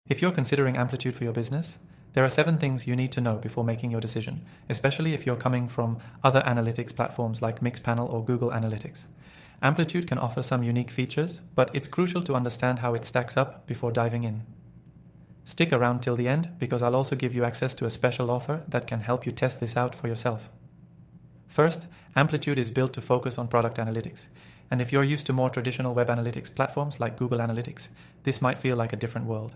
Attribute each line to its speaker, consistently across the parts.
Speaker 1: If you're considering Amplitude for your business, there are 7 things you need to know before making your decision, especially if you're coming from other analytics platforms like Mixpanel or Google Analytics. Amplitude can offer some unique features, but it's crucial to understand how it stacks up before diving in. Stick around till the end because I'll also give you access to a special offer that can help you test this out for yourself. First, Amplitude is built to focus on product analytics, and if you're used to more traditional web analytics platforms like Google Analytics, this might feel like a different world.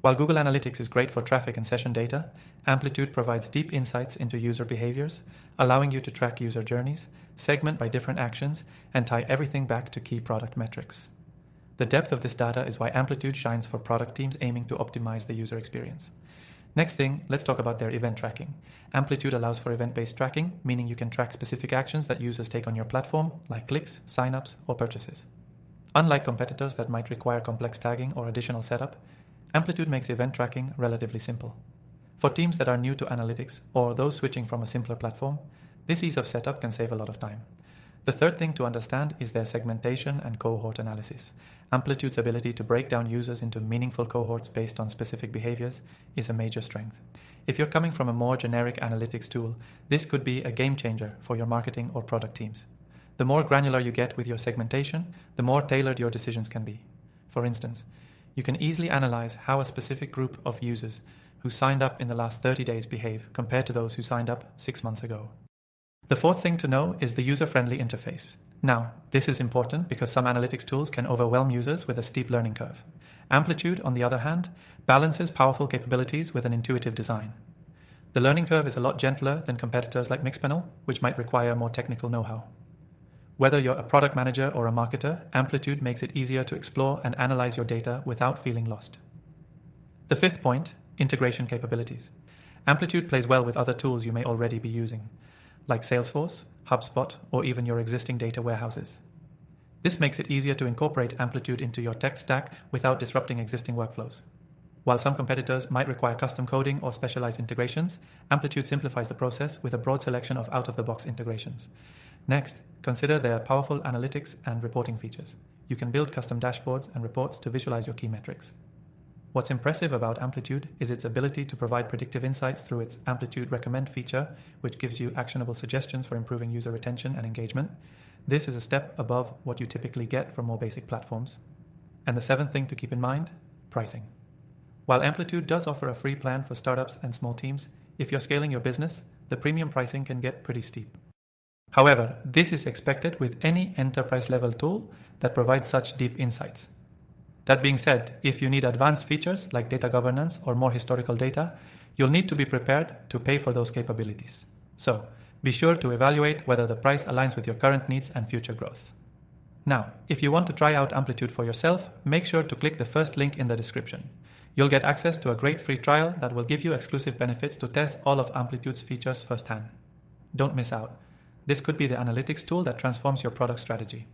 Speaker 1: While Google Analytics is great for traffic and session data, Amplitude provides deep insights into user behaviors, allowing you to track user journeys, segment by different actions, and tie everything back to key product metrics. The depth of this data is why Amplitude shines for product teams aiming to optimize the user experience. Next thing, let's talk about their event tracking. Amplitude allows for event-based tracking, meaning you can track specific actions that users take on your platform, like clicks, signups, or purchases. Unlike competitors that might require complex tagging or additional setup, Amplitude makes event tracking relatively simple. For teams that are new to analytics or those switching from a simpler platform, this ease of setup can save a lot of time. The third thing to understand is their segmentation and cohort analysis. Amplitude's ability to break down users into meaningful cohorts based on specific behaviors is a major strength. If you're coming from a more generic analytics tool, this could be a game changer for your marketing or product teams. The more granular you get with your segmentation, the more tailored your decisions can be. For instance, you can easily analyze how a specific group of users who signed up in the last 30 days behave compared to those who signed up 6 months ago. The fourth thing to know is the user-friendly interface. Now, this is important because some analytics tools can overwhelm users with a steep learning curve. Amplitude, on the other hand, balances powerful capabilities with an intuitive design. The learning curve is a lot gentler than competitors like Mixpanel, which might require more technical know-how. Whether you're a product manager or a marketer, Amplitude makes it easier to explore and analyze your data without feeling lost. The fifth point, integration capabilities. Amplitude plays well with other tools you may already be using, like Salesforce, HubSpot, or even your existing data warehouses. This makes it easier to incorporate Amplitude into your tech stack without disrupting existing workflows. While some competitors might require custom coding or specialized integrations, Amplitude simplifies the process with a broad selection of out-of-the-box integrations. Next, consider their powerful analytics and reporting features. You can build custom dashboards and reports to visualize your key metrics. What's impressive about Amplitude is its ability to provide predictive insights through its Amplitude Recommend feature, which gives you actionable suggestions for improving user retention and engagement. This is a step above what you typically get from more basic platforms. And the seventh thing to keep in mind, pricing. While Amplitude does offer a free plan for startups and small teams, if you're scaling your business, the premium pricing can get pretty steep. However, this is expected with any enterprise-level tool that provides such deep insights. That being said, if you need advanced features like data governance or more historical data, you'll need to be prepared to pay for those capabilities. So, be sure to evaluate whether the price aligns with your current needs and future growth. Now, if you want to try out Amplitude for yourself, make sure to click the first link in the description. You'll get access to a great free trial that will give you exclusive benefits to test all of Amplitude's features firsthand. Don't miss out. This could be the analytics tool that transforms your product strategy.